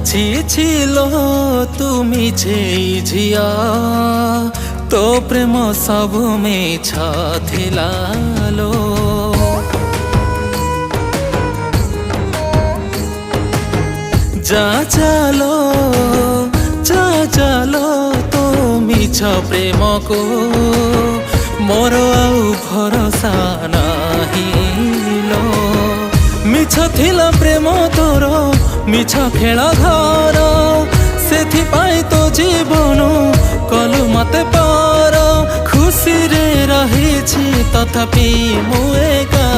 ছিছিল তুমি যেই ঝিয়া তো প্রেম সবু মিছ থিলালো যা চালো তো মিছ প্রেমকু মোর আউ ভরসা নাহিলো মিছ থিলা প্রেম তোর মিছ খেল ঘর সেথিপাই তো জীবন কলু মতে পর খুশি রে রহিছি তথাপি মু একা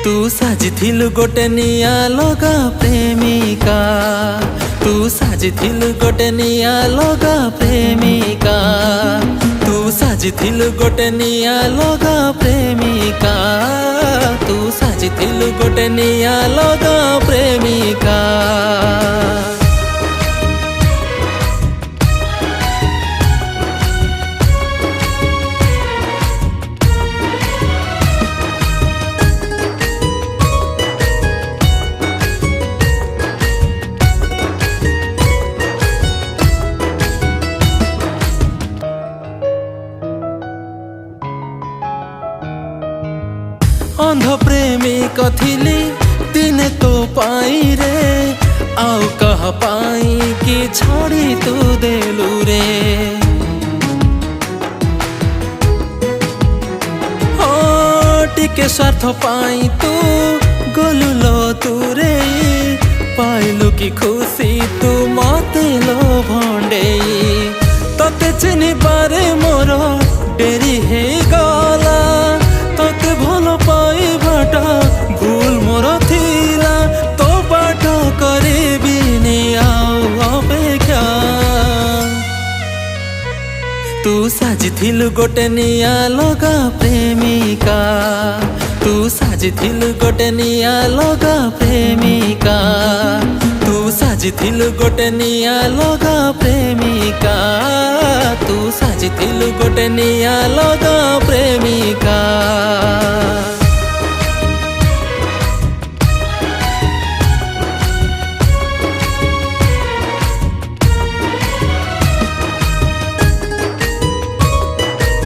তু সাজিথিলু গোটে নিয়া লগা প্রেমিকা তু সাজিথিলু গোটে নিয়া লগা প্রেমিকা তু সাজিথিলু গোটে নিয়া লগা প্রেমিকা তু সাজিথিলু গোটে নিয়া লগা প্রেমিকা अंध प्रेमिक थिली दिने तो पाई रे आउ कह पाई कि छाड़ी तू देलू रे ओ टिके स्वार्थ पाई तू गलु लो तू रे पाइलु की खुशी तू मते लो भंडे तते चिनी पारे मोर डेरी हे गला तते भल पाइबाटा भूल मोर थिला तो बाट करिबिनी आउ अपेक्षा तू साजिथिलु गोटे निया लगा प्रेमिका तू साजिथिलु गोटे निया लगा प्रेमिका तू साजिथिलु गोटे निया लगा प्रेमिका तू साजिथिलु गोटे निया लगा प्रेमिका।